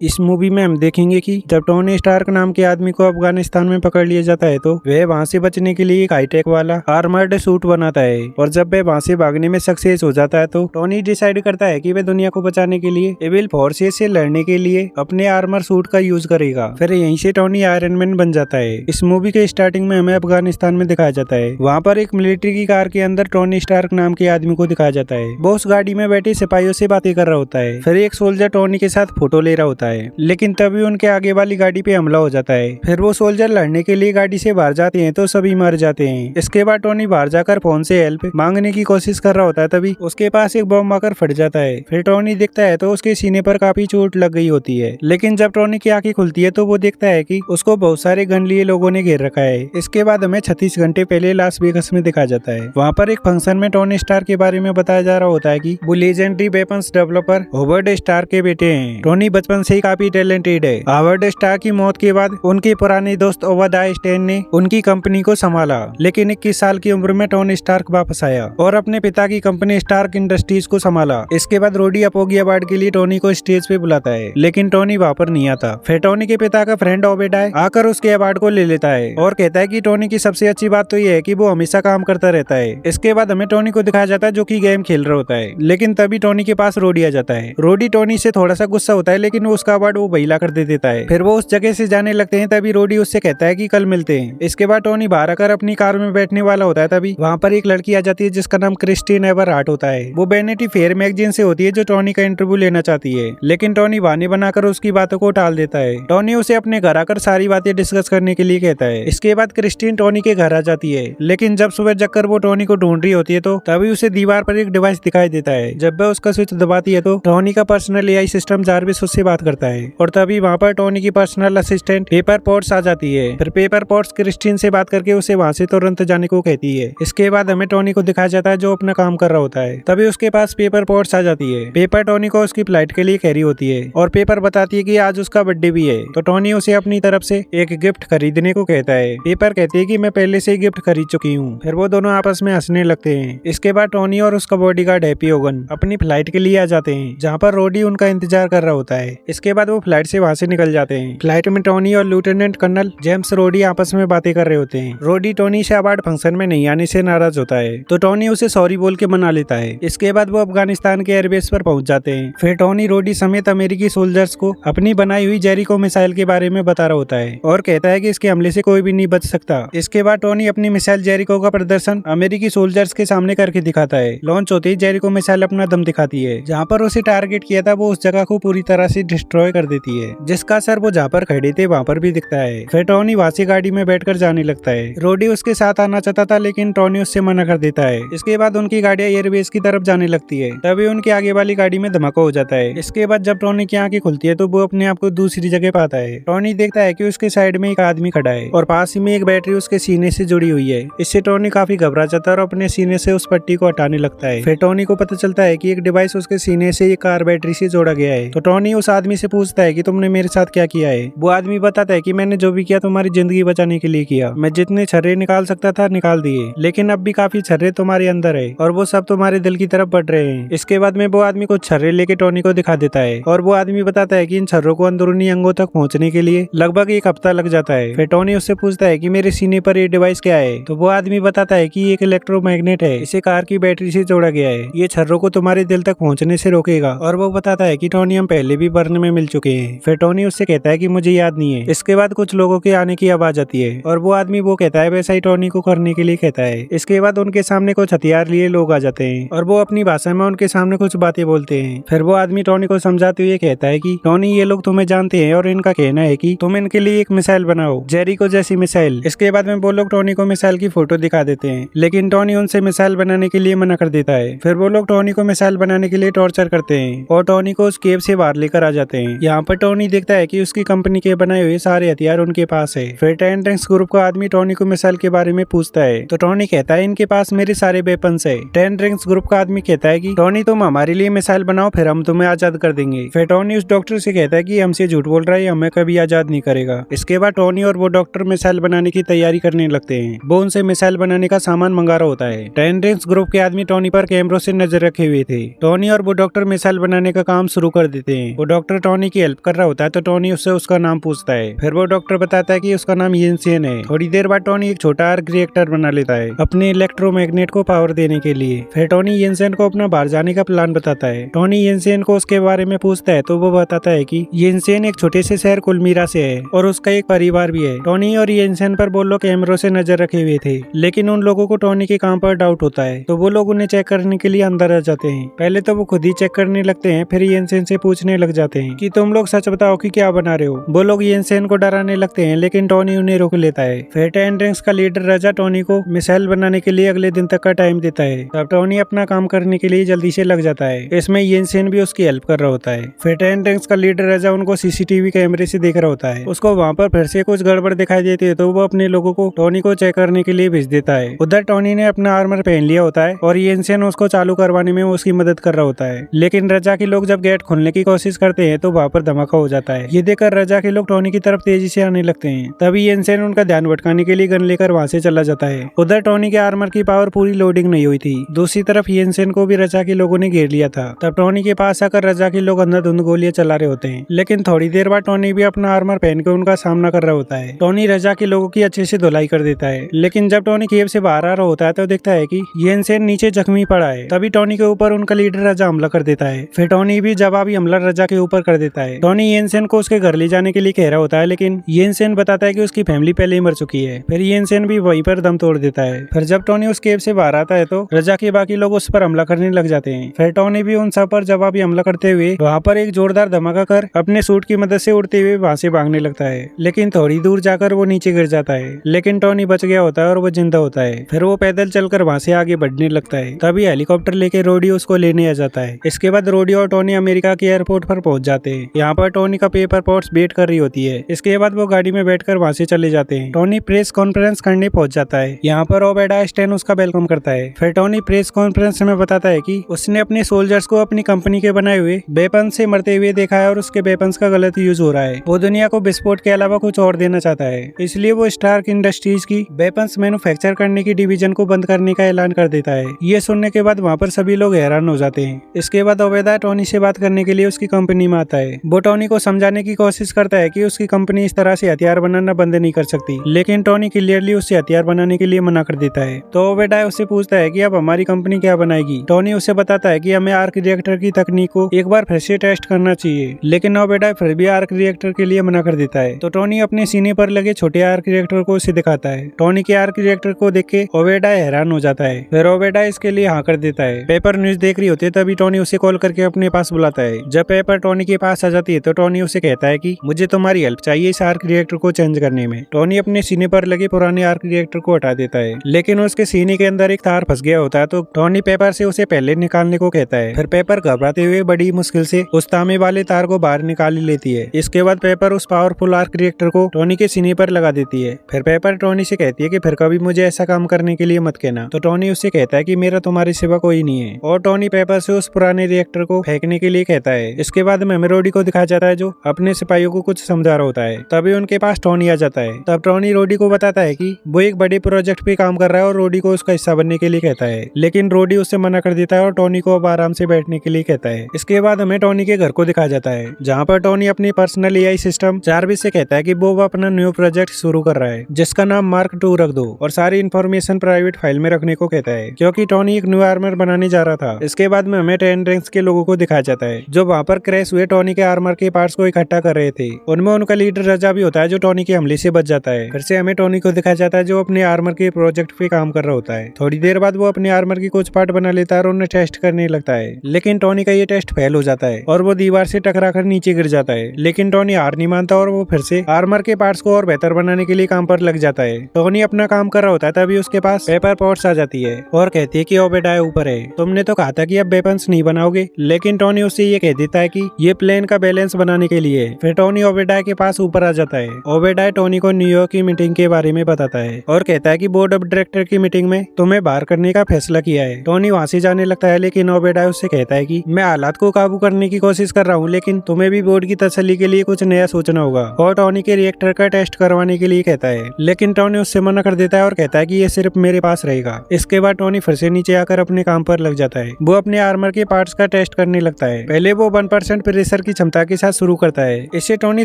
इस मूवी में हम देखेंगे कि जब टोनी स्टार्क नाम के आदमी को अफगानिस्तान में पकड़ लिया जाता है तो वह वहां से बचने के लिए एक हाईटेक वाला आर्मर्ड सूट बनाता है और जब वह वहां से भागने में सक्सेस हो जाता है तो टोनी डिसाइड करता है कि वह दुनिया को बचाने के लिए एविल फोर्सेस से लड़ने के लिए अपने आर्मर सूट का यूज करेगा। फिर यहीं से टोनी आयरन मैन बन जाता है। इस मूवी के स्टार्टिंग में हमें अफगानिस्तान में दिखाया जाता है। वहाँ पर एक मिलिट्री की कार के अंदर टोनी स्टार्क नाम के आदमी को दिखाया जाता है। वो उस गाड़ी में बैठे सिपाहियों से बातें कर रहा होता है। फिर एक सोल्जर टोनी के साथ फोटो ले रहा होता है, लेकिन तभी उनके आगे वाली गाड़ी पे हमला हो जाता है। फिर वो सोल्जर लड़ने के लिए गाड़ी से बाहर जाते हैं तो सभी मर जाते हैं। इसके बाद टोनी बाहर जाकर फोन से हेल्प मांगने की कोशिश कर रहा होता है, तभी उसके पास एक बम आकर फट जाता है। फिर टोनी देखता है तो उसके सीने पर काफी चोट लग गई होती है, लेकिन जब टोनी की आंखें खुलती है तो वो देखता है कि उसको बहुत सारे गन लिए लोगों ने घेर रखा है। इसके बाद हमें 36 घंटे पहले लास वेगस में दिखाया जाता है। वहाँ पर एक फंक्शन में टोनी स्टार्क के बारे में बताया जा रहा होता है कि वो legendary weapons developer Howard Stark के बेटे हैं। टोनी बचपन से ही काफी टैलेंटेड है। हॉवर्ड स्टार्क की मौत के बाद उनके पुराने दोस्त ओबादिया स्टैन ने उनकी कंपनी को संभाला, लेकिन 21 साल की उम्र में टोनी स्टार्क वापस आया और अपने पिता की कंपनी स्टार्क इंडस्ट्रीज को संभाला। इसके बाद रोडी अपोगी अवार्ड के लिए टोनी को स्टेज पे बुलाता है, लेकिन टोनी वहाँ पर नहीं आता। फिर टोनी के पिता का फ्रेंड ओबादिया आकर उसके अवार्ड को ले लेता है और कहता है कि टोनी की सबसे अच्छी बात तो ये है कि वो हमेशा काम करता रहता है। इसके बाद हमें टोनी को दिखाया जाता है जो कि गेम खेल रहा होता है, लेकिन तभी टोनी के पास रोडी आ जाता है। रोडी टोनी से थोड़ा सा गुस्सा होता है, लेकिन उसका अवार्ड वो वही ला कर दे देता है। फिर वो उस जगह से जाने लगते हैं, तभी रोडी उससे कहता है कि कल मिलते हैं। इसके बाद टोनी बाहर आकर अपनी कार में बैठने वाला होता है, तभी वहाँ पर एक लड़की आ जाती है जिसका नाम क्रिस्टीन एवरहार्ट होता है। वो वैनिटी फेयर मैगजीन से होती है जो टोनी का इंटरव्यू लेना चाहती है, लेकिन टोनी बहाने बनाकर उसकी बातों को टाल देता है। टोनी उसे अपने घर आकर सारी बातें डिस्कस करने के लिए कहता है। इसके बाद क्रिस्टीन टोनी के घर आ जाती है, लेकिन जब सुबह जगकर वो टोनी को ढूंढ रही होती है तो तभी उसे दीवार पर एक डिवाइस दिखाई देता है। जब वह उसका स्विच दबाती है तो टोनी का पर्सनल एआई सिस्टम जार्विस उससे बात करता है और तभी वहाँ पर टोनी की पर्सनल असिस्टेंट पेपर पॉट्स आ जाती है। फिर पेपर पॉट्स क्रिस्टीन से बात करके उसे वहाँ से तुरंत जाने को कहती है। इसके बाद हमें टोनी को दिखाया जाता है जो अपना काम कर रहा होता है। तभी उसके पास पेपर पॉट्स आ जाती है। पेपर टोनी को उसकी फ्लाइट के लिए कह रही होती है और पेपर बताती है कि आज उसका बर्थडे भी है, तो टोनी उसे अपनी तरफ से एक गिफ्ट खरीदने को कहता है। पेपर कहती है कि मैं पहले से ही गिफ्ट खरीद चुकी हूँ। फिर वो दोनों आपस में हंसने लगते हैं। इसके बाद टोनी और उसका बॉडीगार्ड हैप्पी होगन अपनी फ्लाइट के लिए आ जाते हैं, जहाँ पर रोडी उनका इंतजार कर रहा होता है। इसके बाद वो फ्लाइट से वहाँ से निकल जाते हैं। फ्लाइट में टोनी और लेफ्टिनेंट कर्नल जेम्स रोडी आपस में बातें कर रहे होते हैं। रोडी टोनी से अवार्ड फंक्शन में नहीं आने से नाराज होता है, तो टोनी उसे सॉरी बोल के मना लेता है। इसके बाद वो अफगानिस्तान के एयरबेस पर पहुंच जाते हैं। फिर टोनी रोडी समेत अमेरिकी सोल्जर्स को अपनी बनाई हुई जेरिको मिसाइल के बारे में बता रहा होता है और कहता है कि इसके हमले से कोई भी नहीं बच सकता। इसके बाद टोनी अपनी मिसाइल जेरिको का प्रदर्शन अमेरिकी सोल्जर्स के सामने करके दिखाता है। लॉन्च होते ही जेरिको मिसाइल अपना दम दिखाती है। जहाँ पर उसे टारगेट किया था वो उस जगह को पूरी तरह से डिस्ट्रॉय कर देती है, जिसका असर वो जहाँ पर खड़े थे वहाँ पर भी दिखता है। फिर टोनी वहाँ से गाड़ी में बैठकर जाने लगता है। रोडी उसके साथ आना चाहता था, लेकिन टोनी उससे मना कर देता है। इसके बाद उनकी गाड़ियां एयरबेस की तरफ जाने लगती है। तभी उनके आगे वाली गाड़ी में धमाका हो जाता है। इसके बाद जब टोनी की आंखें खुलती है तो वो अपने आप को दूसरी जगह पाता है। टोनी देखता है कि उसके साइड में एक आदमी खड़ा है और पास ही में एक बैटरी उसके सीने से जुड़ी हुई है। इससे टोनी काफी घबरा जाता है और अपने सीने से उस पट्टी को हटाने लगता है। फिर टोनी को पता चलता है कि एक डिवाइस उसके सीने से एक कार बैटरी से जोड़ा गया है। तो टोनी उस आदमी से पूछता है कि तुमने मेरे साथ क्या किया है। वो आदमी बताता है कि मैंने जो भी किया तुम्हारी जिंदगी बचाने के लिए किया। मैं जितने छर्रे निकाल सकता था निकाल दिए, लेकिन अब भी काफी छर्रे तुम्हारे अंदर है और वो सब तुम्हारे दिल की तरफ बढ़ रहे हैं। इसके बाद में वो आदमी को छर्रे लेके टोनी को दिखा देता है और वो आदमी बताता है कि इन छर्रों को अंदरूनी अंगों तक पहुंचने के लिए लगभग एक हफ्ता लग जाता है। फिर टोनी उससे पूछता है कि मेरे सीने पर ये डिवाइस क्या है। तो वो आदमी बताता है कि एक इलेक्ट्रोमैग्नेट है, इसे कार की बैटरी से जोड़ा गया है, ये छर्रों को तुम्हारे दिल तक पहुंचने से रोकेगा। और वो बताता है कि टोनी हम पहले भी बर्न में मिल चुके हैं। फिर टोनी उससे कहता है कि मुझे याद नहीं है। इसके बाद कुछ लोगों के आने की आवाज आती है और वो आदमी वो कहता है वैसा ही टोनी को करने के लिए कहता है। इसके बाद उनके सामने कुछ हथियार लिए लोग आ जाते हैं और वो अपनी भाषा में उनके सामने कुछ बातें बोलते हैं। फिर वो आदमी टोनी को समझाते हुए कहता है कि टोनी ये लोग तुम्हें जानते हैं और इनका कहना है कि तुम इनके लिए एक मिसाइल बनाओ, जेरिको जैसी मिसाइल। इसके बाद में वो लोग टोनी को मिसाइल की फोटो दिखा देते हैं, लेकिन टोनी उनसे मिसाइल बनाने के लिए मना कर देता है। फिर वो लोग टोनी को मिसाइल बनाने के लिए टॉर्चर करते हैं और टोनी को उस केव से बाहर लेकर आ जाते हैं। यहाँ पर टोनी देखता है कि उसकी कंपनी के बनाए हुए सारे हथियार उनके पास है। फिर टेन रिंग्स ग्रुप का आदमी टोनी को मिसाइल के बारे में पूछता है, तो टोनी कहता है इनके पास मेरे सारे वेपन्स है। टेन रिंग्स ग्रुप का आदमी कहता है कि टोनी तुम हमारे लिए मिसाइल बनाओ, फिर हम तुम्हें आजाद कर देंगे। फिर टोनी उस डॉक्टर से कहता है कि हमसे झूठ बोल रहा है, हमें कभी आजाद नहीं करेगा। इसके बाद टोनी और वो डॉक्टर मिसाइल बनाने की तैयारी करने लगते हैं। वो उनसे मिसाइल बनाने का सामान मंगा रहा होता है। टेन रिंग्स ग्रुप के आदमी टोनी पर कैमरों से नजर रखे हुए थे। टोनी और वो डॉक्टर मिसाइल बनाने का काम शुरू कर देते हैं। वो डॉक्टर टोनी की हेल्प कर रहा होता है तो टोनी उससे उसका नाम पूछता है। फिर वो डॉक्टर बताता है कि उसका नाम येनसेन है। थोड़ी देर बाद टोनी एक छोटा आर्क रिएक्टर बना लेता है अपने इलेक्ट्रोमैग्नेट को पावर देने के लिए। फिर टोनी येनसेन को अपना बाहर जाने का प्लान बताता है। टोनी येनसेन को उसके बारे में पूछता है तो वो बताता है कि येनसेन एक छोटे से शहर कुलमीरा से है और उसका एक परिवार भी है। टोनी और येनसेन पर वो लोग कैमरों से नजर रखे हुए थे, लेकिन उन लोगों को टोनी के काम पर डाउट होता है तो वो लोग उन्हें चेक करने के लिए अंदर आ जाते हैं। पहले तो वो खुद ही चेक करने लगते हैं, फिर येनसेन से पूछने लग जाते हैं कि तुम लोग सच बताओ कि क्या बना रहे हो। वो लोग येनसेन को डराने लगते हैं, लेकिन टोनी उन्हें रोक लेता है। फिर टेन रिंग्स का लीडर राजा टोनी को मिसाइल बनाने के लिए अगले दिन तक का टाइम देता है। तब टोनी अपना काम करने के लिए जल्दी से लग जाता है। इसमें येनसेन भी उसकी हेल्प कर रहा होता है। फिर टेन रिंग्स का लीडर राजा उनको सीसीटीवी कैमरे से देख रहा होता है। उसको वहाँ पर फिर से कुछ गड़बड़ दिखाई देती है तो वो अपने लोगों को टोनी को चेक करने के लिए भेज देता है। उधर टोनी ने अपना आर्मर पहन लिया होता है और येनसेन उसको चालू करवाने में उसकी मदद कर रहा होता है। लेकिन रजा के लोग जब गेट खोलने की कोशिश करते हैं तो वहाँ पर धमाका हो जाता है। ये देखकर रजा के लोग टोनी की तरफ तेजी से आने लगते हैं। तभी येनसेन उनका ध्यान भटकाने के लिए गन लेकर वहाँ से चला जाता है। उधर टोनी के आर्मर की पावर पूरी लोडिंग नहीं हुई थी। दूसरी तरफ येनसेन को भी रजा के लोगों ने घेर लिया था। तब टोनी के पास आकर रजा के लोग अंधाधुंध गोलियां चला रहे होते हैं, लेकिन थोड़ी देर बाद टोनी भी अपना आर्मर पहन के उनका सामना कर रहा होता है। टोनी रजा के लोगों की अच्छे से धुलाई कर देता है, लेकिन जब टोनी केव से बाहर आ रहा होता है तो देखता है कि येनसेन नीचे जख्मी पड़ा है। तभी टोनी के ऊपर उनका लीडर रजा हमला कर देता है। फिर टोनी भी जवाबी हमला रजा के ऊपर कर देता है। टोनी येनसेन को उसके घर ले जाने के लिए कह रहा होता है, लेकिन येनसेन बताता है कि उसकी फैमिली पहले ही मर चुकी है। फिर येनसेन भी वहीं पर दम तोड़ देता है। फिर जब टोनी उस केव से बाहर आता है तो रजा के बाकी लोग उस पर हमला करने लग जाते हैं। फिर टोनी भी उन सब पर जवाबी हमला करते हुए वहाँ पर एक जोरदार धमाका कर अपने सूट की मदद से उड़ते हुए वहाँ से भागने लगता है, लेकिन थोड़ी दूर जाकर वो नीचे गिर जाता है। लेकिन टोनी बच गया होता है और वो जिंदा होता है। फिर वो पैदल चलकर वहाँ से आगे बढ़ने लगता है। तभी हेलीकॉप्टर लेके रोडी उसको लेने आ जाता है। इसके बाद रोडी और टोनी अमेरिका के एयरपोर्ट पर पहुंच जाते हैं। यहाँ पर टोनी का पेपर पोर्ट्स वेट कर रही होती है। इसके बाद वो गाड़ी में बैठकर वहाँ से चले जाते हैं। टोनी प्रेस कॉन्फ्रेंस करने पहुंच जाता है। यहाँ पर ओबेडा स्टैन उसका वेलकम करता है। फिर टोनी प्रेस कॉन्फ्रेंस में बताता है कि उसने अपने सोल्जर्स को अपनी कंपनी के बनाए हुए वेपन से मरते हुए देखा है और उसके वेपन्स का गलत यूज हो रहा है। वो दुनिया को विस्फोट के अलावा कुछ और देना चाहता है, इसलिए वो स्टार्क इंडस्ट्रीज की वेपन्स मैन्युफैक्चर करने की डिवीजन को बंद करने का ऐलान कर देता है। ये सुनने के बाद वहाँ पर सभी लोग हैरान हो जाते हैं। इसके बाद ओबेदा टोनी से बात करने के लिए उसकी कंपनी में आता है। वो टोनी को समझाने की कोशिश करता है कि उसकी कंपनी इस तरह से हथियार बनाना बंद नहीं कर सकती, लेकिन टोनी क्लियरली उससे हथियार बनाने के लिए मना कर देता है। तो ओबेदा उससे पूछता है कि अब हमारी कंपनी क्या बनाएगी। टोनी उसे बताता है कि हमें आर्क रिएक्टर की तकनीक को एक बार फिर से टेस्ट करना चाहिए, लेकिन ओबेदा फिर भी आर्क रिएक्टर के लिए मना कर देता है। तो टोनी अपने सीने पर लगे छोटे आर्क रिएक्टर को उसे दिखाता है। टोनी के आर्क रिएक्टर को देख के ओबेदा हैरान हो जाता है। फिर ओबेदा इसके लिए हाँ कर देता है। पेपर न्यूज देख रही होती है, तभी टोनी उसे कॉल करके अपने पास बुलाता है। जब पेपर टोनी के पास आ जाती है तो टोनी उसे कहता है कि मुझे तुम्हारी हेल्प चाहिए इस आर्क रिएक्टर को चेंज करने में। टोनी अपने सीने पर लगे पुराने आर्क रिएक्टर को हटा देता है, लेकिन उसके सीने के अंदर एक तार फंस गया होता है। तो टोनी पेपर से उसे पहले निकालने को कहता है। फिर पेपर घबराते हुए बड़ी मुश्किल से उस तांबे वाले तार को बाहर निकाल लेती है। इसके बाद पेपर उस पावरफुल आर्क रिएक्टर को टोनी के सीने पर लगा देती है। फिर पेपर टोनी से कहती है कि फिर कभी मुझे ऐसा काम करने के लिए मत कहना। तो टोनी उससे कहता है कि मेरा तुम्हारे सिवा कोई नहीं है, और टोनी पेपर से उस पुराने रिएक्टर को फेंकने के लिए कहता है। इसके बाद रोडी को दिखाया जाता है जो अपने सिपाहियों को कुछ समझा रहा होता है। तभी उनके पास टोनी आ जाता है। तब टोनी रोडी को बताता है कि वो एक बड़े प्रोजेक्ट पे काम कर रहा है और रोडी को उसका हिस्सा बनने के लिए कहता है, लेकिन रोडी उससे मना कर देता है और टोनी को अब आराम से बैठने के लिए कहता है। इसके बाद हमें टोनी के घर को दिखाया जाता है, जहाँ पर टोनी अपनी पर्सनल एआई सिस्टम जार्विस से कहता है कि वो अपना न्यू प्रोजेक्ट शुरू कर रहा है, जिसका नाम मार्क 2 रख दो, और सारी इन्फॉर्मेशन प्राइवेट फाइल में रखने को कहता है, क्योंकि टोनी एक न्यू आर्मर बनाने जा रहा था। इसके बाद में हमें 10 रैंक्स के लोगों को दिखाया जाता है, जो वहाँ पर क्रैश हुए टोनी के आर्मर के पार्ट्स को इकट्ठा कर रहे थे। उनमें उनका लीडर रजा भी होता है, जो टोनी के हमले से बच जाता है। फिर से हमें टोनी को दिखाया जाता है, जो अपने आर्मर के प्रोजेक्ट पे काम कर रहा होता है। थोड़ी देर बाद वो अपने आर्मर की कुछ पार्ट बना लेता है और उन्हें टेस्ट करने लगता है, लेकिन टोनी का ये टेस्ट फेल हो जाता है और वो दीवार से टकराकर नीचे गिर जाता है। लेकिन टोनी हार नहीं मानता और वो फिर से आर्मर के पार्ट्स को और बेहतर बनाने के लिए काम पर लग जाता है। टोनी अपना काम कर रहा होता है, तभी उसके पास पेपर पोर्ट्स आ जाती है और कहती है कि ओबेडाय ऊपर है, तुमने तो कहा था कि अब वेपन्स नहीं बनाओगे। लेकिन टोनी उससे ये कह देता है कि ये प्लेन का बैलेंस बनाने के लिए। फिर टोनी ओबेडाय के पास ऊपर आ जाता है। ओबेडाय टोनी को न्यूयॉर्क की मीटिंग के बारे में बताता है और कहता है कि बोर्ड ऑफ डायरेक्टर की मीटिंग में तुम्हें बाहर करने का फैसला किया है। टोनी वहाँ से जाने लगता है, लेकिन ओबेडाय उससे कहता है कि मैं हालात को काबू करने की कोशिश कर रहा हूँ, लेकिन तुम्हें भी बोर्ड की तसल्ली के लिए कुछ नया सोचना होगा, और टोनी के रिएक्टर का टेस्ट करवाने के लिए कहता है। लेकिन टोनी उससे मना कर देता है और कहता है कि ये सिर्फ मेरे पास रहेगा। इसके बाद टोनी फिर से नीचे आकर अपने काम पर लग जाता है। वो अपने आर्मर के पार्ट्स का टेस्ट करने लगता है। पहले वो 1% प्रेशर प्रेशर की क्षमता के साथ शुरू करता है। इससे टोनी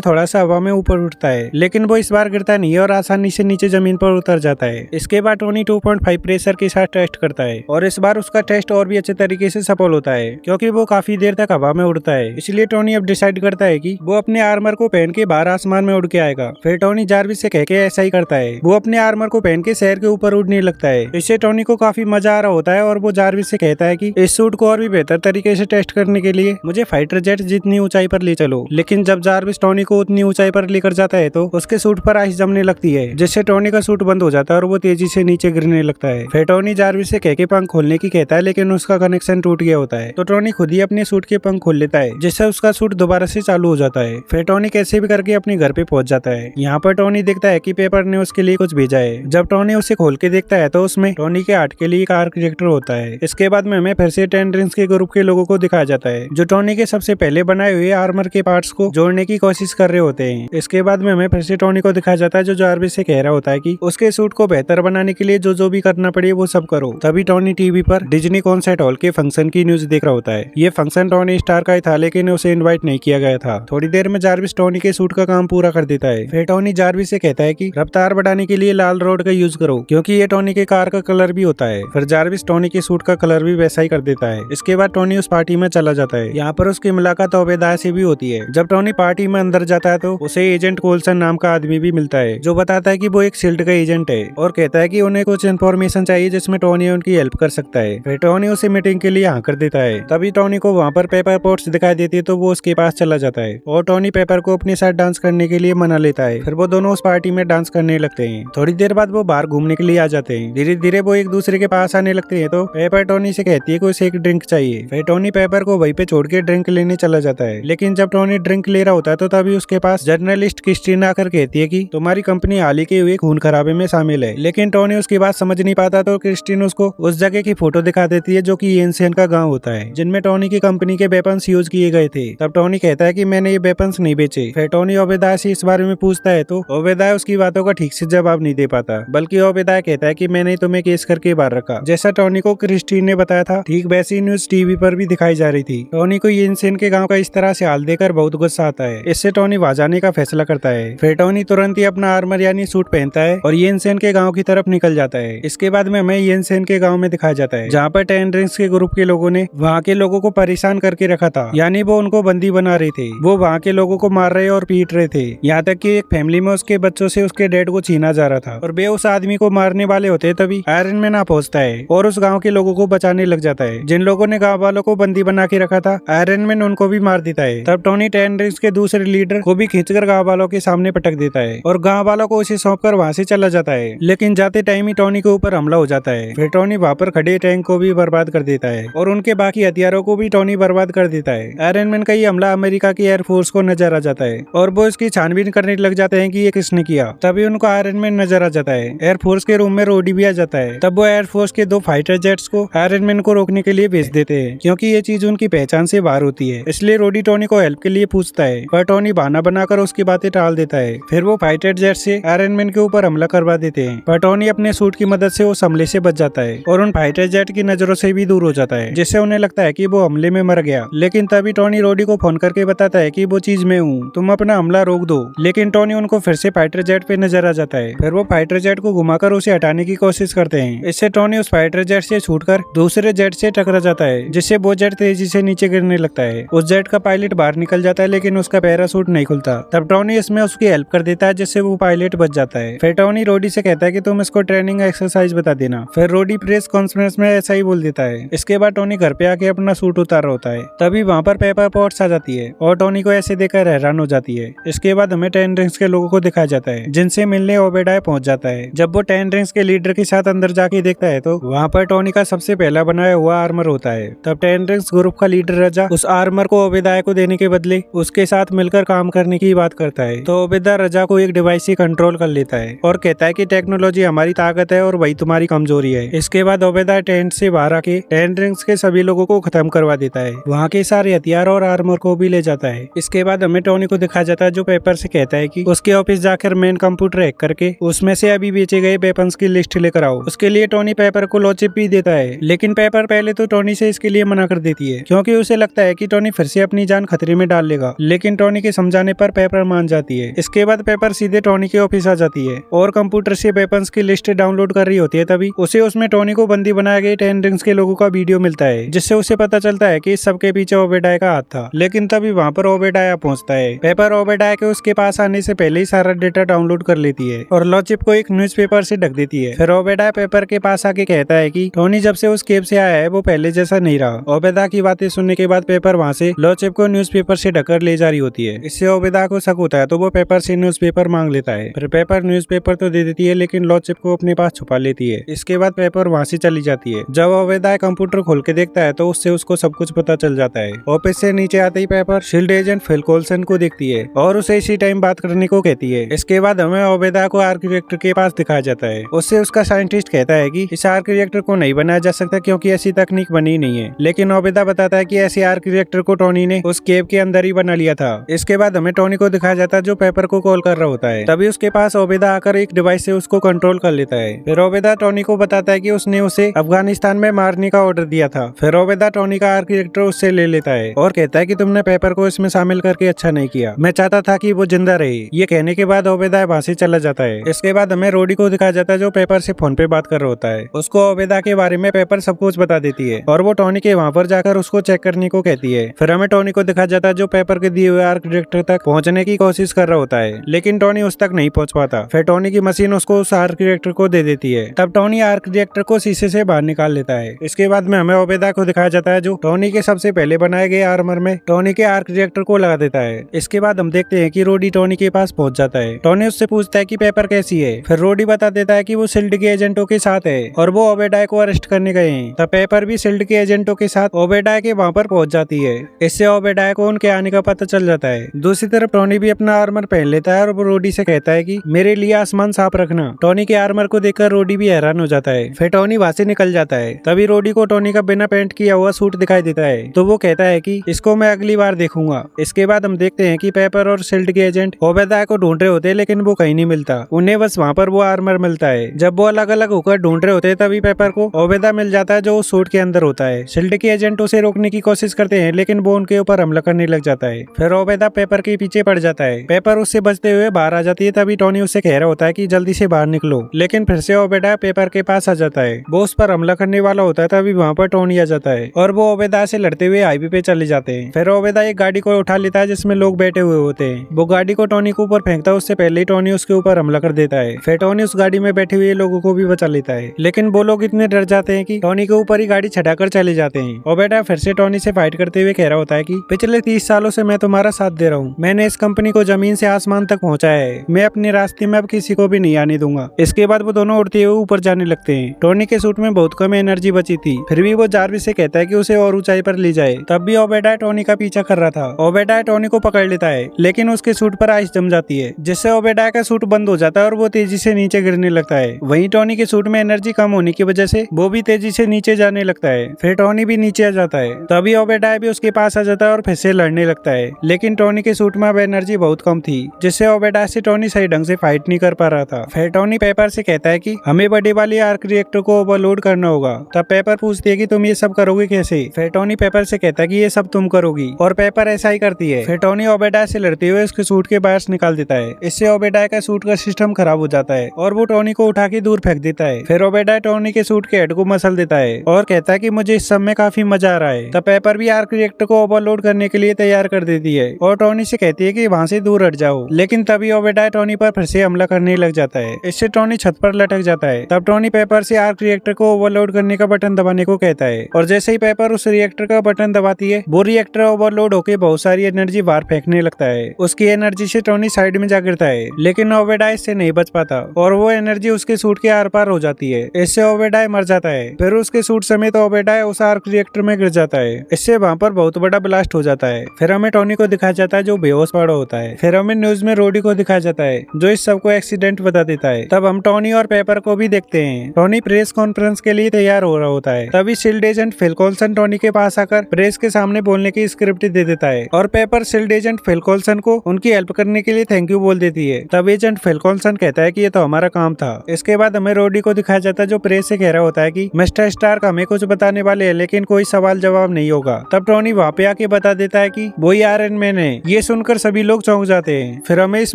थोड़ा सा हवा में ऊपर उठता है, लेकिन वो इस बार गिरता नहीं है और आसानी से नीचे जमीन पर उतर जाता है। इसके बाद टोनी 2.5 प्रेशर के साथ टेस्ट करता है और इस बार उसका टेस्ट और भी अच्छे तरीके से सफल होता है, क्योंकि वो काफी देर तक हवा में उड़ता है। इसलिए टोनी अब डिसाइड करता है कि वो अपने आर्मर को पहन के बाहर आसमान में उड़ के आएगा। फिर टोनी जार्विस से कह के ऐसा ही करता है। वो अपने आर्मर को पहन के शहर के ऊपर उड़ने लगता है। इससे टोनी को काफी मजा आ रहा होता है और वो जार्विस से कहता है कि इस सूट को और भी बेहतर तरीके से टेस्ट करने के लिए मुझे फाइटर जेट जितनी ऊंचाई पर ले चलो। लेकिन जब जार्विस टोनी को उतनी ऊंचाई पर लेकर जाता है तो उसके सूट पर आइस जमने लगती है, जिससे टोनी का सूट बंद हो जाता है और वो तेजी से नीचे गिरने लगता है। फिर टोनी जार्विस से कह के पंख खोलने की कहता है, लेकिन उसका कनेक्शन टूट गया होता है। तो टोनी खुद ही अपने सूट के पंख खोल लेता है, जिससे उसका सूट दोबारा से चालू हो जाता है। फिर टोनी कैसे भी करके अपने घर पे पहुंच जाता है। यहाँ पर टोनी देखता है कि पेपर ने उसके लिए कुछ भेजा है। जब टोनी उसे खोल के देखता है तो उसमें टोनी के आर्ट के लिए एक आर्किटेक्चर होता है। इसके बाद में हमें फिर से 10 रिंग्स के ग्रुप के लोगों को दिखाया जाता है, जो टोनी के सबसे पहले बनाए हुए आर्मर के पार्ट्स को जोड़ने की कोशिश कर रहे होते हैं। इसके बाद में हमें फिर से टोनी को दिखाया जाता है, जो जार्विस से कह रहा होता है कि उसके सूट को बेहतर बनाने के लिए जो भी करना पड़े वो सब करो। तभी टोनी टीवी पर डिज्नी कॉन्सर्ट हॉल के फंक्शन की न्यूज देख रहा होता है। ये फंक्शन टोनी स्टार का ही था, लेकिन उसे इनवाइट नहीं किया गया था। थोड़ी देर में जार्विस टोनी के सूट का काम पूरा कर देता है। फिर टोनी जार्विस से कहता है कि रफ्तार बढ़ाने के लिए लाल रोड का यूज करो, क्योंकि ये टोनी के कार का कलर भी होता है। फिर जार्विस टोनी के सूट का कलर भी वैसा ही कर देता है। इसके बाद टोनी उस पार्टी में चला जाता है। यहाँ पर उसकी मुलाकात ओबेदाय से भी होती है। जब टोनी पार्टी में अंदर जाता है तो उसे एजेंट कोल्सन नाम का आदमी भी मिलता है, जो बताता है कि वो एक शील्ड का एजेंट है और कहता है कि उन्हें कुछ इन्फॉर्मेशन चाहिए जिसमें टोनी उनकी हेल्प कर सकता है। फिर टोनी उसे मीटिंग के लिए हाँ कर देता है। तभी टोनी को वहाँ पर पेपर पोट्स दिखाई देती है, तो वो उसके पास चला जाता है और टोनी पेपर को अपने साथ डांस करने के लिए मना लेता है। फिर वो दोनों उस पार्टी में डांस करने लगते हैं। थोड़ी देर बाद वो बाहर घूमने के लिए आ जाते हैं। धीरे धीरे वो एक दूसरे के पास आने लगते हैं, तो पेपर टोनी से कहती है कि उसे एक ड्रिंक चाहिए। फिर टोनी पेपर को वहीं पे छोड़ के ड्रिंक लेने चला जाता है। लेकिन जब टोनी ड्रिंक ले रहा होता है तो तभी उसके पास जर्नलिस्ट क्रिस्टीना आकर कहती है कि तुम्हारी कंपनी हाल ही के हुए खून खराबे में शामिल है। लेकिन टोनी उसकी बात समझ नहीं पाता, तो क्रिस्टीन उसको उस जगह की फोटो दिखा देती है, जो कि येनसेन का गांव होता है, जिनमें टोनी की कंपनी के वेपन्स यूज किए गए थे। तब टोनी कहता है कि मैंने ये वेपन्स नहीं बेचे। फिर टोनी ओबेदाय से इस बारे में पूछता है, तो ओबेदाय उसकी बातों का ठीक से जवाब नहीं दे पाता, बल्कि ओबेदाय कहता है कि मैंने तुम्हें केस करके बाहर रखा। जैसा टोनी को क्रिस्टीन ने बताया था, ठीक वैसी न्यूज टीवी पर भी दिखाई जा रही थी। टोनी को येनसेन के गांव का इस तरह से हाल देकर बहुत गुस्सा आता है। इससे टोनी वहां जाने का फैसला करता है। फिर टोनी तुरंत ही अपना आर्मर यानी सूट पहनता है और येनसेन के गांव की तरफ निकल जाता है। इसके बाद में हमें येनसेन के गांव में दिखाया जाता है, जहाँ पर 10 रिंग्स के ग्रुप के लोगों ने वहाँ के लोगों को परेशान करके रखा था, यानी वो उनको बंदी बना रहे थे। वो वहाँ के लोगों को मार रहे और पीट रहे थे, यहाँ तक कि एक फैमिली में उसके बच्चों से उसके डैड को छीना जा रहा था और वे उस आदमी को मारने वाले होते। तभी आयरन मैन आ पहुंचता है और उस गाँव के लोगों को बचाने लग जाता है। जिन लोगों ने गाँव वालों को बंदी बना के रखा था, आयरन मैन उनको भी मार देता है। तब टोनी 10 रिंग्स के दूसरे लीडर को भी खींचकर गाँव वालों के सामने पटक देता है और गाँव वालों को उसे सौंपकर वहाँ से चला जाता है। लेकिन जाते टाइम ही टोनी के ऊपर हमला हो जाता है। फिर टोनी वहाँ पर खड़े टैंक को भी बर्बाद कर देता है और उनके बाकी हथियारों को भी टोनी बर्बाद कर देता है। आयरन मैन का ये हमला अमेरिका की एयरफोर्स को नजर आ जाता है और वो इसकी छानबीन करने लग जाते हैं कि ये किसने किया। तभी उनको आयरन मैन नजर आ जाता है। एयरफोर्स के रूम में रोडी भी आ जाता है। तब वो एयरफोर्स के 2 फाइटर जेट्स को आयरन मैन को रोकने के लिए भेज देते हैं, क्योंकि ये चीज उनकी पहचान से बाहर होती है। इसलिए रोडी टोनी को हेल्प के लिए पूछता है, पर टोनी बहाना बनाकर उसकी बातें टाल देता है। फिर वो फाइटर जेट से आयरन मैन के ऊपर हमला करवा देते हैं, पर टोनी अपने सूट की मदद से उस हमले से बच जाता है और उन फाइटर जेट की नजरों से भी दूर हो जाता है, जिससे उन्हें लगता है कि वो हमले में मर गया। लेकिन तभी टोनी रोडी को फोन करके बताता है कि वो चीज मैं हूँ, तुम अपना हमला रोक दो। लेकिन टोनी उनको फिर से फाइटर जेट पे नजर आ जाता है। फिर वो फाइटर जेट को घुमाकर उसे हटाने की कोशिश करते हैं। इससे टोनी उस फाइटर जेट से छूटकर दूसरे जेट से टकरा जाता है, जिससे वो जेट तेजी से नीचे गिरने लगता है। उस जेट का पायलट बाहर निकल जाता है, लेकिन उसका पैराशूट नहीं खुलता। तब टोनी इसमें उसकी हेल्प कर देता है, जिससे वो पायलट बच जाता है। फिर टोनी रोडी से कहता है कि तुम इसको ट्रेनिंग एक्सरसाइज बता देना। फिर रोडी प्रेस कॉन्फ्रेंस में ऐसा ही बोल देता है। इसके बाद टोनी घर पे आके अपना सूट उतार रहा होता है। तभी वहाँ पर पेपर पॉट्स आ जाती है और टोनी को ऐसे देखकर हैरान हो जाती है। इसके बाद हमें 10 रिंग्स के लोगों को दिखाया जाता है, जिनसे मिलने ओबेडाय पहुंच जाता है। जब वो 10 रिंग्स के लीडर के साथ अंदर जाके देखता है तो वहाँ पर टोनी का सबसे पहला बनाया हुआ आर्मर होता है। तब 10 रिंग्स ग्रुप का लीडर रजा उस आर्मर को ओबेदाय को देने के बदले उसके साथ मिलकर काम करने की बात करता है। तो ओबेदा रजा को एक डिवाइस से कंट्रोल कर लेता है और कहता है कि टेक्नोलॉजी हमारी ताकत है और वही तुम्हारी कमजोरी है। इसके बाद ओबेदा टेंट से बाहर आके 10 रिंग्स के सभी लोगों को खत्म करवा देता है। वहाँ के सारे हथियार और आर्मर को भी ले जाता है। इसके बाद हमें टोनी को दिखाया जाता है, जो पेपर से कहता है कि उसके ऑफिस जाकर मेन कंप्यूटर हैक करके उसमें से अभी बेचे गए वेपन्स की लिस्ट लेकर आओ। उसके लिए टोनी पेपर को लॉचिप भी देता है, लेकिन पेपर पहले तो टोनी से इसके लिए मना कर देती है, क्योंकि उसे लगता है कि टोनी फिर से अपनी अपनी जान खतरे में डाल लेगा, लेकिन टोनी के समझाने पर पेपर मान जाती है। इसके बाद पेपर सीधे टोनी के ऑफिस आ जाती है और कंप्यूटर से वेपन्स की लिस्ट डाउनलोड कर रही होती है। तभी उसे उसमें टोनी को बंदी बनाए गए 10 रिंग्स के लोगों का वीडियो मिलता है, जिससे उसे पता चलता है कि इस सबके पीछे ओबेडाय का हाथ था। लेकिन तभी वहाँ पर ओबेडाय पहुँचता है। पेपर ओबेडाय के उसके पास आने से पहले ही सारा डेटा डाउनलोड कर लेती है और लॉचिप को एक न्यूज़पेपर से ढक देती है। फिर ओबेडाय पेपर के पास आके कहता है कि टोनी जब से उस केव से आया है वो पहले जैसा नहीं रहा। ओबेदा की बातें सुनने के बाद पेपर वहाँ से लॉचिप को न्यूज़पेपर से ढककर ले जा रही होती है। इससे ओबेदा को शक होता है तो वो पेपर से न्यूज़पेपर मांग लेता है। फिर पेपर न्यूज़पेपर तो दे देती है, लेकिन लॉचिप को अपने पास छुपा लेती है। इसके बाद पेपर वहाँ से चली जाती है। जब ओबेदा कंप्यूटर खोल के देखता है तो उससे उसको सब कुछ पता चल जाता है। ऑफिस से नीचे आते ही पेपर शील्ड एजेंट फिल कोल्सन को देखती है और उसे इसी टाइम बात करने को कहती है। इसके बाद हमें ओबेदा को आर्क रिएक्टर के पास दिखाया जाता है। उससे उसका साइंटिस्ट कहता है कि इस आर्क रिएक्टर को नहीं बनाया जा सकता क्योंकि ऐसी तकनीक बनी नहीं है, लेकिन ओबेदा बताता है कि ऐसे आर्क रिएक्टर को टोनी ने उस केव के अंदर ही बना लिया था। इसके बाद हमें टोनी को दिखाया जाता है जो पेपर को कॉल कर रहा होता है। तभी उसके पास ओबेदा आकर एक डिवाइस से उसको कंट्रोल कर लेता है। फिर ओबेदा टोनी को बताता है कि उसने उसे अफगानिस्तान में मारने का ऑर्डर दिया था। फिर ओबेदा टोनी का आर्क रिएक्टर उससे ले लेता है और कहता है कि तुमने पेपर को इसमें शामिल करके अच्छा नहीं किया, मैं चाहता था कि वो जिंदा रहे। ये कहने के बाद ओबेदा वहाँ से चला जाता है। इसके बाद हमें रोडी को दिखाया जाता है जो पेपर से फोन पे बात कर रहा होता है। उसको ओबेदा के बारे में पेपर सब कुछ बता देती है और वो टोनी के वहाँ पर जाकर उसको चेक करने को कहती है। फिर हमें टोनी को दिखाया जाता है जो पेपर के दिए हुए आर्क रिएक्टर तक पहुँचने की कोशिश कर रहा होता है, लेकिन टोनी उस तक नहीं पहुँच पाता। फिर टोनी की मशीन उसको उस आर्क रिएक्टर को दे देती है। तब टोनी आर्क रिएक्टर को शीशे से बाहर निकाल लेता है। इसके बाद में हमें ओबेदा को दिखाया जाता है जो टोनी के सबसे पहले बनाए गए आर्मर में टोनी के आर्क रिएक्टर को लगा देता है। इसके बाद हम देखते हैं कि रोडी टोनी के पास पहुंच जाता है। टोनी उससे पूछता है कि पेपर कैसी है। फिर रोडी बता देता है कि वो शील्ड के एजेंटों के साथ है और वो ओबेडाय को अरेस्ट करने गए हैं। तब पेपर भी शील्ड के एजेंटों के साथ ओबेडाय के वहाँ पर पहुंच जाती है। इससे ओबेडाय को उनके आने का पता चल जाता है। दूसरी तरफ टोनी भी अपना आर्मर पहन लेता है और वो रोडी से कहता है कि मेरे लिए आसमान साफ रखना। टोनी के आर्मर को देखकर रोडी भी हैरान हो जाता है। फिर टोनी वहाँ से निकल जाता है। तभी रोडी को टोनी का बिना पेंट किया हुआ सूट दिखाई देता है तो वो कहता है कि इसको मैं अगली बार देखूंगा। इसके बाद हम देखते हैं कि पेपर और शील्ड के एजेंट ओबेदाय को ढूंढ रहे होते हैं, लेकिन वो कहीं नहीं मिलता। उन्हें बस वहाँ पर वो आर्मर मिलता है। जब वो अलग अलग होकर ढूंढ रहे होते हैं तभी पेपर को ओबेदा मिल जाता है जो उस सूट के अंदर होता है। शील्ड के एजेंट उसे रोकने की कोशिश करते हैं, लेकिन वो उनके ऊपर हमला करने लग जाता है। फिर ओबेदा पेपर के पीछे पड़ जाता है। पेपर उससे बचते हुए बाहर आ जाती है। तभी टोनी उससे कह रहा होता है कि जल्दी से बाहर निकलो, लेकिन फिर से ओबेदा पेपर के पास आ जाता है। वो उस पर हमला करने वाला होता है। तभी वहाँ पर टोनी आ जाता है और वो ओबेदा से लड़ते हुए हाईवे पे चले जाते हैं। फिर ओबेदा एक गाड़ी को उठा लेता है जिसमें लोग बैठे हुए होते हैं। वो गाड़ी को टोनी के ऊपर फेंकता है, उससे पहले ही टोनी उसके ऊपर हमला कर देता है। फिर टोनी उस गाड़ी में बैठे हुए लोगों को भी बचा लेता है, लेकिन वो लोग इतने डर जाते हैं कि टोनी के ऊपर ही गाड़ी छटाकर चले जाते हैं। ओबेदा फिर से टोनी से फाइट करते हुए कह रहा होता है कि पिछले 30 सालों से मैं तुम्हारा साथ दे रहा हूँ। मैंने इस कंपनी को जमीन से आसमान तक पहुँचाया है। मैं अपने रास्ते में अब किसी को भी नहीं आने दूंगा। इसके बाद वो दोनों उड़ते हुए ऊपर जाने लगते हैं। टोनी के सूट में बहुत कम एनर्जी बची थी, फिर भी वो जार्विस से कहता है कि उसे और ऊंचाई पर ले जाए। तब भी ओबेदा टोनी का पीछा कर रहा था। ओबेदा टोनी को पकड़ लेता है, लेकिन उसके सूट पर आइस जम जाती है, जिससे ओबेदा का सूट बंद हो जाता है और वो तेजी से नीचे गिरने लगता है। वहीं टोनी के सूट में एनर्जी कम होने की वजह से वो भी तेजी से नीचे जाने लगता है। फिर टोनी भी नीचे आ जाता है। तभी ओबेदा भी उसके पास आ जाता है और फिर से लड़ने लगता है, लेकिन टोनी के सूट में अब एनर्जी बहुत कम थी, जिससे ओबेदा से टोनी सही ढंग से फाइट नहीं कर पा रहा था। फिर टोनी पेपर से कहता है कि हमें बड़ी वाली आर्क रिएक्टर को ओवरलोड करना होगा। तब पेपर पूछती है कि तुम ये सब करोगे कैसे। फिर टोनी पेपर से कहता है कि ये सब तुम करोगी, और पेपर ऐसा ही करती है। फिर टोनी ओबेदा से लड़ते हुए उसके सूट के वायर्स निकाल देता है। इससे ओबेदा का सूट का सिस्टम खराब हो जाता है और वो टोनी को उठा के दूर फेंक देता है। फिर ओबेदा टोनी के सूट के हेड को मसल देता है और कहता है कि मुझे इस सब में काफी मजा आ रहा है। तब पेपर भी आर्क रिएक्टर को ओवरलोड करने के लिए तैयार कर देती है और टोनी से कहती है कि वहाँ से दूर हट जाओ, लेकिन तभी ओबेदा टोनी पर फिर से हमला करने लग जाता है। इससे टोनी छत पर लटक जाता है। तब टोनी पेपर से आर्क रिएक्टर को ओवरलोड करने का बटन दबाने को कहता है और जैसे ही पेपर उस रिएक्टर का बटन दबाती है वो रिएक्टर ओवरलोड होकर बहुत सारी एनर्जी बाहर फेंकने लगता है। उसकी एनर्जी से टोनी साइड में जा गिरता है, लेकिन ओबेदा इससे नहीं बच पाता और वो एनर्जी उसके सूट के आर पार हो जाती है। इससे ओबेदा मर जाता है। फिर उसके सूट समेत ओबेदा उस आर्क रिएक्टर में गिर जाता है। इससे वहाँ पर बहुत बड़ा ब्लास्ट हो जाता है। फिर हमें टोनी को दिखाया जाता है जो बेहोश पड़ा होता है। फिर हमें न्यूज में रोडी को दिखाया जाता है जो इस सब को एक्सीडेंट बता देता है। तब हम टोनी और पेपर को भी देखते हैं। टोनी प्रेस कॉन्फ्रेंस के लिए तैयार हो रहा होता है। तभी शील्ड एजेंट फिल कोल्सन टोनी के पास आकर प्रेस के सामने बोलने की स्क्रिप्ट दे देता है और पेपर शील्ड एजेंट फिल कोल्सन को उनकी हेल्प करने के लिए थैंक यू बोल देती है। तब एजेंट फिल कोल्सन कहता है कि ये तो हमारा काम था। इसके बाद हमें रोडी को दिखाया जाता है जो प्रेस से कह रहा होता है कि मिस्टर स्टार्क हमें कुछ बताने वाले हैं, लेकिन कोई सवाल जवाब नहीं होगा। तब टोनी वहाँ पे आके बता देता है कि वो ही आयरन मैन है। ये सुनकर सभी लोग चौंक जाते हैं। फिर हमें इस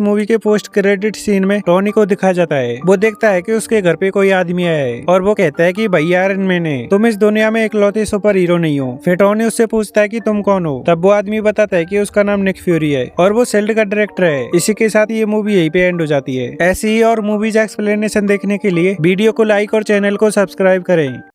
मूवी के पोस्ट क्रेडिट सीन में टोनी को दिखाया जाता है। वो देखता है कि उसके घर पे कोई आदमी आया है और वो कहता है कि भाई आयरन मैन है, तुम इस दुनिया में इकलौते सुपर हीरो नहीं हो। फिर टोनी उससे पूछता है कि तुम कौन हो। तब वो आदमी बताता है कि उसका नाम निक फ्यूरी है और वो शिल्ड का डायरेक्टर है। इसी के साथ ये मूवी यहीं पे एंड हो जाती है। ऐसी ही और मूवीज एक्सप्लेनेशन देखने के लिए वीडियो को लाइक और चैनल को सब्सक्राइब करें।